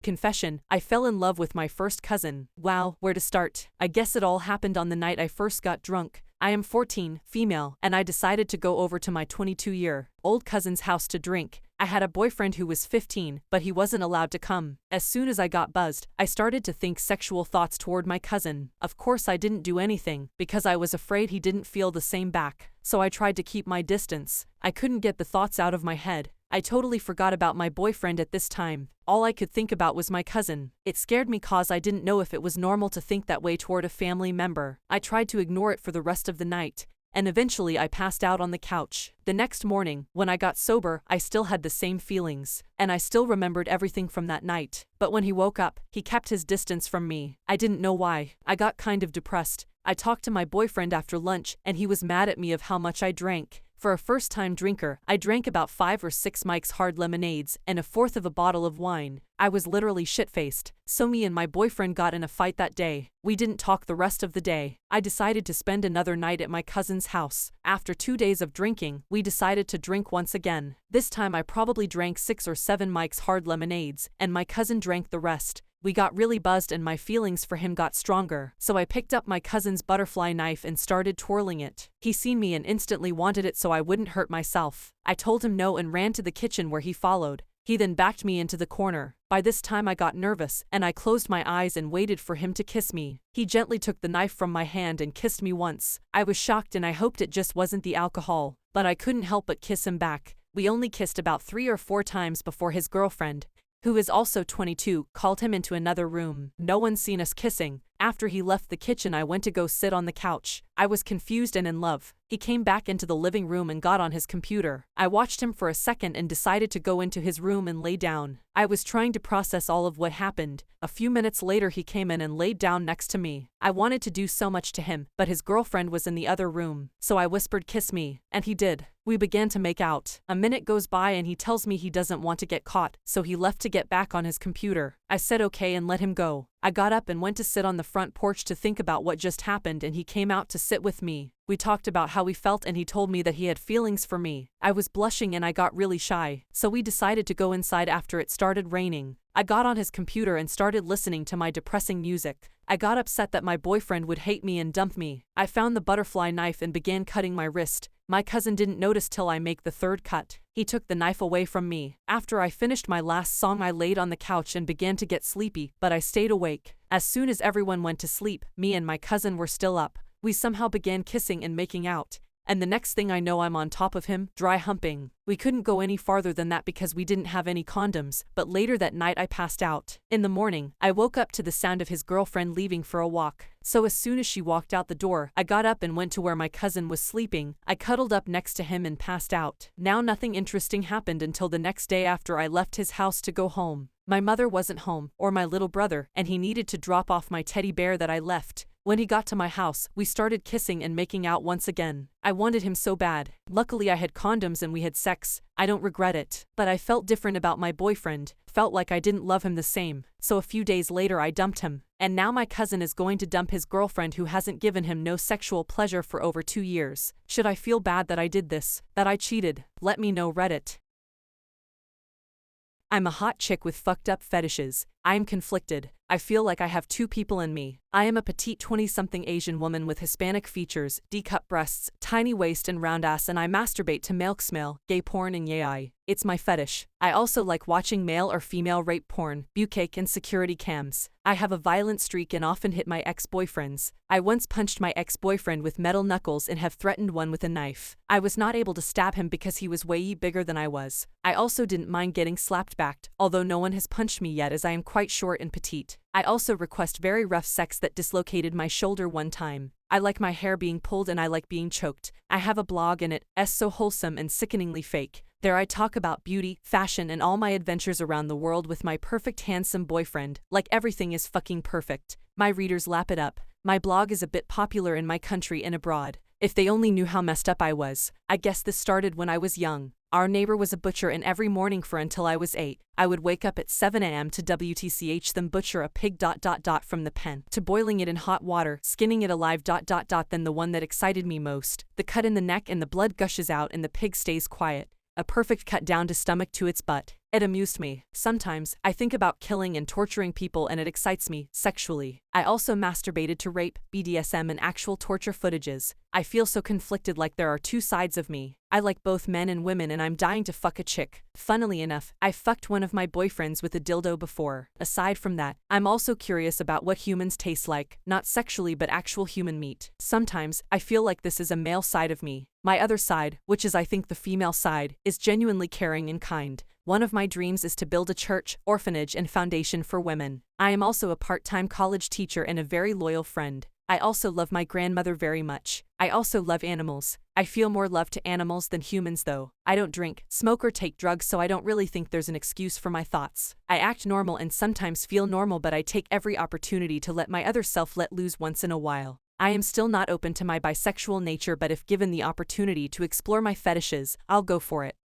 Confession, I fell in love with my first cousin. Wow, where to start? I guess it all happened on the night I first got drunk. I am 14, female, and I decided to go over to my 22-year-old cousin's house to drink. I had a boyfriend who was 15, but he wasn't allowed to come. As soon as I got buzzed, I started to think sexual thoughts toward my cousin. Of course I didn't do anything, because I was afraid he didn't feel the same back. So I tried to keep my distance. I couldn't get the thoughts out of my head. I totally forgot about my boyfriend at this time. All I could think about was my cousin. It scared me cause I didn't know if it was normal to think that way toward a family member. I tried to ignore it for the rest of the night, and eventually I passed out on the couch. The next morning, when I got sober, I still had the same feelings, and I still remembered everything from that night. But when he woke up, he kept his distance from me. I didn't know why. I got kind of depressed. I talked to my boyfriend after lunch, and he was mad at me of how much I drank. For a first-time drinker, I drank about 5 or 6 Mike's Hard Lemonades and a fourth of a bottle of wine. I was literally shit-faced. So me and my boyfriend got in a fight that day. We didn't talk the rest of the day. I decided to spend another night at my cousin's house. After 2 days of drinking, we decided to drink once again. This time I probably drank 6 or 7 Mike's Hard Lemonades, and my cousin drank the rest. We got really buzzed and my feelings for him got stronger, so I picked up my cousin's butterfly knife and started twirling it. He seen me and instantly wanted it so I wouldn't hurt myself. I told him no and ran to the kitchen where he followed. He then backed me into the corner. By this time I got nervous, and I closed my eyes and waited for him to kiss me. He gently took the knife from my hand and kissed me once. I was shocked and I hoped it just wasn't the alcohol, but I couldn't help but kiss him back. We only kissed about 3 or 4 times before his girlfriend, who is also 22, called him into another room. No one's seen us kissing. After he left the kitchen, I went to go sit on the couch. I was confused and in love. He came back into the living room and got on his computer. I watched him for a second and decided to go into his room and lay down. I was trying to process all of what happened. A few minutes later he came in and laid down next to me. I wanted to do so much to him, but his girlfriend was in the other room. So I whispered, "Kiss me," and he did. We began to make out. A minute goes by and he tells me he doesn't want to get caught, so he left to get back on his computer. I said okay and let him go. I got up and went to sit on the front porch to think about what just happened, and he came out to sit with me. We talked about how we felt and he told me that he had feelings for me. I was blushing and I got really shy, so we decided to go inside after it started raining. I got on his computer and started listening to my depressing music. I got upset that my boyfriend would hate me and dump me. I found the butterfly knife and began cutting my wrist. My cousin didn't notice till I make the 3rd cut. He took the knife away from me. After I finished my last song, I laid on the couch and began to get sleepy, but I stayed awake. As soon as everyone went to sleep, me and my cousin were still up. We somehow began kissing and making out. And the next thing I know, I'm on top of him, dry humping. We couldn't go any farther than that because we didn't have any condoms, but later that night I passed out. In the morning, I woke up to the sound of his girlfriend leaving for a walk. So as soon as she walked out the door, I got up and went to where my cousin was sleeping. I cuddled up next to him and passed out. Now nothing interesting happened until the next day after I left his house to go home. My mother wasn't home, or my little brother, and he needed to drop off my teddy bear that I left. When he got to my house, we started kissing and making out once again. I wanted him so bad. Luckily I had condoms and we had sex. I don't regret it. But I felt different about my boyfriend. Felt like I didn't love him the same. So a few days later I dumped him. And now my cousin is going to dump his girlfriend who hasn't given him no sexual pleasure for over 2 years. Should I feel bad that I did this? That I cheated? Let me know, Reddit. I'm a hot chick with fucked up fetishes. I am conflicted. I feel like I have 2 people in me. I am a petite 20-something Asian woman with Hispanic features, D-cup breasts, tiny waist and round ass, and I masturbate to milk smell, gay porn and yai. It's my fetish. I also like watching male or female rape porn, bukkake and security cams. I have a violent streak and often hit my ex-boyfriends. I once punched my ex-boyfriend with metal knuckles and have threatened one with a knife. I was not able to stab him because he was way bigger than I was. I also didn't mind getting slapped back, although no one has punched me yet as I am quite short and petite. I also request very rough sex that dislocated my shoulder one time. I like my hair being pulled and I like being choked. I have a blog and it's so wholesome and sickeningly fake. There I talk about beauty, fashion, and all my adventures around the world with my perfect handsome boyfriend. Like everything is fucking perfect. My readers lap it up. My blog is a bit popular in my country and abroad. If they only knew how messed up I was. I guess this started when I was young. Our neighbor was a butcher and every morning for until I was 8, I would wake up at 7 a.m. to WTCH them butcher a pig ... from the pen, to boiling it in hot water, skinning it alive ... Then the one that excited me most, the cut in the neck and the blood gushes out and the pig stays quiet. A perfect cut down to stomach to its butt. It amused me. Sometimes, I think about killing and torturing people and it excites me, sexually. I also masturbated to rape, BDSM and actual torture footages. I feel so conflicted, like there are two sides of me. I like both men and women and I'm dying to fuck a chick. Funnily enough, I fucked one of my boyfriends with a dildo before. Aside from that, I'm also curious about what humans taste like, not sexually but actual human meat. Sometimes, I feel like this is a male side of me. My other side, which is I think the female side, is genuinely caring and kind. One of my dreams is to build a church, orphanage and foundation for women. I am also a part-time college teacher and a very loyal friend. I also love my grandmother very much. I also love animals. I feel more love to animals than humans though. I don't drink, smoke or take drugs, so I don't really think there's an excuse for my thoughts. I act normal and sometimes feel normal, but I take every opportunity to let my other self let loose once in a while. I am still not open to my bisexual nature, but if given the opportunity to explore my fetishes, I'll go for it.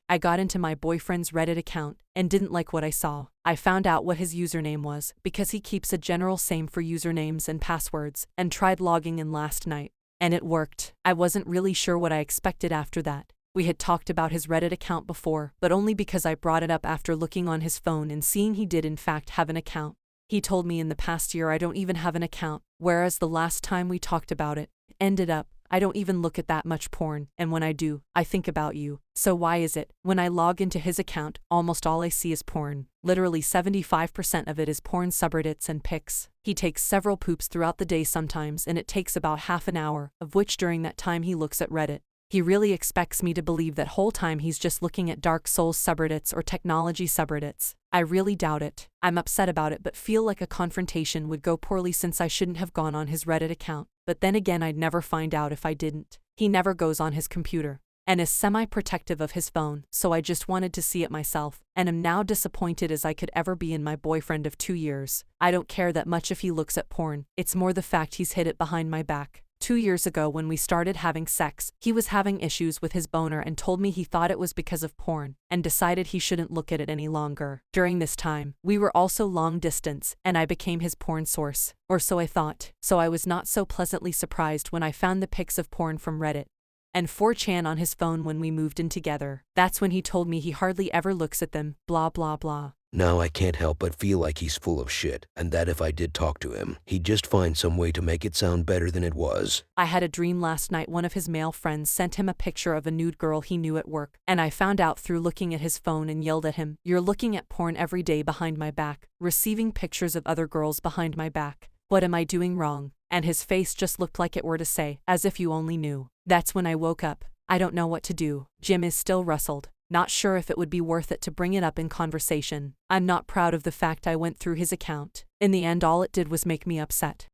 I got into my boyfriend's Reddit account and didn't like what I saw. I found out what his username was because he keeps a general same for usernames and passwords, and tried logging in last night. And it worked. I wasn't really sure what I expected after that. We had talked about his Reddit account before, but only because I brought it up after looking on his phone and seeing he did in fact have an account. He told me in the past year I don't even have an account, whereas the last time we talked about it, ended up, I don't even look at that much porn, and when I do, I think about you. So why is it, when I log into his account, almost all I see is porn? Literally 75% of it is porn subreddits and pics. He takes several poops throughout the day sometimes, and it takes about half an hour, of which during that time he looks at Reddit. He really expects me to believe that whole time he's just looking at Dark Souls subreddits or technology subreddits. I really doubt it. I'm upset about it but feel like a confrontation would go poorly since I shouldn't have gone on his Reddit account. But then again, I'd never find out if I didn't. He never goes on his computer and is semi-protective of his phone, so I just wanted to see it myself, and am now disappointed as I could ever be in my boyfriend of 2 years. I don't care that much if he looks at porn, it's more the fact he's hid it behind my back. 2 years ago when we started having sex, he was having issues with his boner and told me he thought it was because of porn, and decided he shouldn't look at it any longer. During this time, we were also long distance, and I became his porn source. Or so I thought. So I was not so pleasantly surprised when I found the pics of porn from Reddit and 4chan on his phone when we moved in together. That's when he told me he hardly ever looks at them, blah blah blah. Now I can't help but feel like he's full of shit, and that if I did talk to him, he'd just find some way to make it sound better than it was. I had a dream last night one of his male friends sent him a picture of a nude girl he knew at work, and I found out through looking at his phone and yelled at him, "You're looking at porn every day behind my back, receiving pictures of other girls behind my back. What am I doing wrong?" And his face just looked like it were to say, "As if you only knew." That's when I woke up. I don't know what to do. Jim is still rustled. Not sure if it would be worth it to bring it up in conversation. I'm not proud of the fact I went through his account. In the end, all it did was make me upset.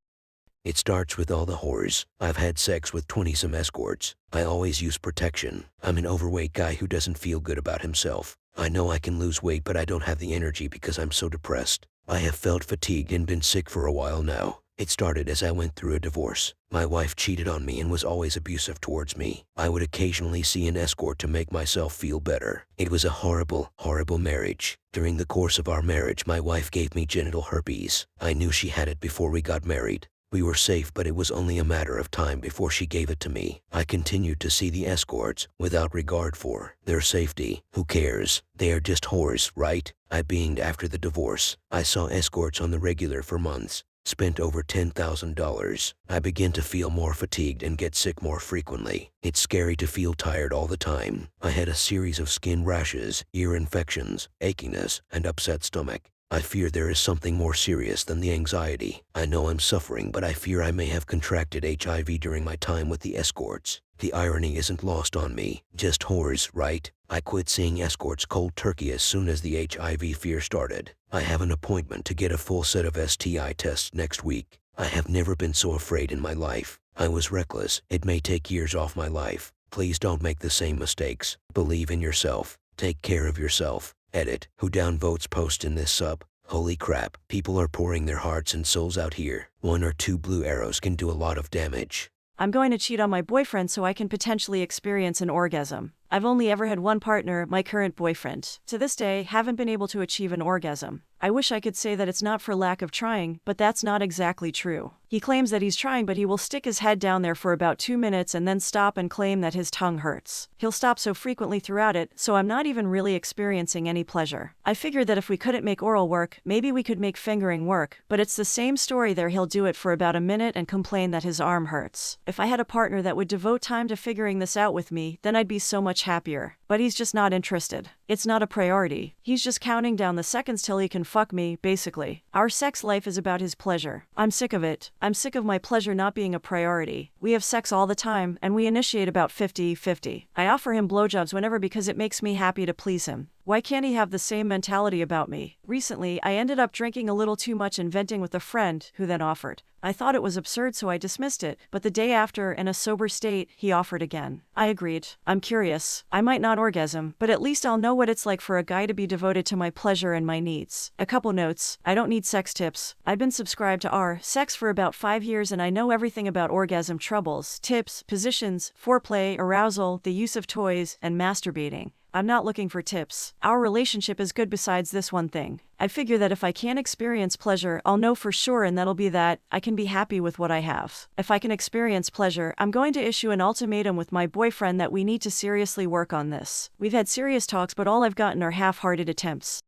It starts with all the whores. I've had sex with 20-some escorts. I always use protection. I'm an overweight guy who doesn't feel good about himself. I know I can lose weight, but I don't have the energy because I'm so depressed. I have felt fatigued and been sick for a while now. It started as I went through a divorce. My wife cheated on me and was always abusive towards me. I would occasionally see an escort to make myself feel better. It was a horrible, horrible marriage. During the course of our marriage, my wife gave me genital herpes. I knew she had it before we got married. We were safe, but it was only a matter of time before she gave it to me. I continued to see the escorts without regard for their safety. Who cares? They are just whores, right? I beinged after the divorce. I saw escorts on the regular for months. Spent over $10,000. I begin to feel more fatigued and get sick more frequently. It's scary to feel tired all the time. I had a series of skin rashes, ear infections, achiness, and upset stomach. I fear there is something more serious than the anxiety. I know I'm suffering, but I fear I may have contracted HIV during my time with the escorts. The irony isn't lost on me. Just whores, right? I quit seeing escorts cold turkey as soon as the HIV fear started. I have an appointment to get a full set of STI tests next week. I have never been so afraid in my life. I was reckless. It may take years off my life. Please don't make the same mistakes. Believe in yourself. Take care of yourself. Edit. Who downvotes post in this sub? Holy crap. People are pouring their hearts and souls out here. 1 or 2 blue arrows can do a lot of damage. I'm going to cheat on my boyfriend so I can potentially experience an orgasm. I've only ever had one partner, my current boyfriend. To this day, haven't been able to achieve an orgasm. I wish I could say that it's not for lack of trying, but that's not exactly true. He claims that he's trying, but he will stick his head down there for about 2 minutes and then stop and claim that his tongue hurts. He'll stop so frequently throughout it, so I'm not even really experiencing any pleasure. I figured that if we couldn't make oral work, maybe we could make fingering work, but it's the same story there. He'll do it for about a minute and complain that his arm hurts. If I had a partner that would devote time to figuring this out with me, then I'd be so much happier. But he's just not interested. It's not a priority. He's just counting down the seconds till he can fuck me, basically. Our sex life is about his pleasure. I'm sick of it. I'm sick of my pleasure not being a priority. We have sex all the time, and we initiate about 50-50. I offer him blowjobs whenever because it makes me happy to please him. Why can't he have the same mentality about me? Recently, I ended up drinking a little too much and venting with a friend, who then offered. I thought it was absurd, so I dismissed it, but the day after, in a sober state, he offered again. I agreed. I'm curious. I might not orgasm, but at least I'll know what it's like for a guy to be devoted to my pleasure and my needs. A couple notes. I don't need sex tips. I've been subscribed to Sex for about 5 years and I know everything about orgasm troubles, tips, positions, foreplay, arousal, the use of toys, and masturbating. I'm not looking for tips. Our relationship is good besides this one thing. I figure that if I can't experience pleasure, I'll know for sure, and that'll be that. I can be happy with what I have. If I can experience pleasure, I'm going to issue an ultimatum with my boyfriend that we need to seriously work on this. We've had serious talks, but all I've gotten are half-hearted attempts.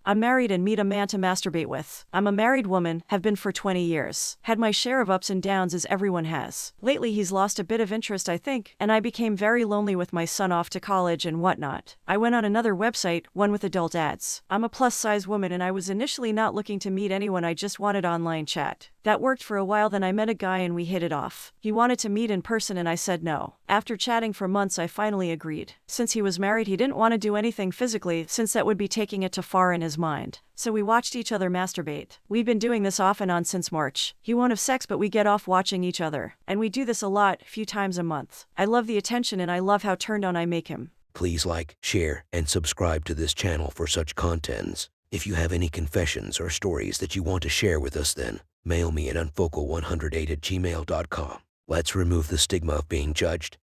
I'm married and meet a man to masturbate with. I'm a married woman, have been for 20 years. Had my share of ups and downs as everyone has. Lately he's lost a bit of interest, I think, and I became very lonely with my son off to college and whatnot. I went on another website, one with adult ads. I'm a plus-size woman and I was initially not looking to meet anyone, I just wanted online chat. That worked for a while, then I met a guy and we hit it off. He wanted to meet in person and I said no. After chatting for months I finally agreed. Since he was married he didn't want to do anything physically since that would be taking it too far in his mind. So we watched each other masturbate. We've been doing this off and on since March. He won't have sex but we get off watching each other. And we do this a lot, few times a month. I love the attention and I love how turned on I make him. Please like, share, and subscribe to this channel for such contents. If you have any confessions or stories that you want to share with us, then mail me at unfocal108@gmail.com. Let's remove the stigma of being judged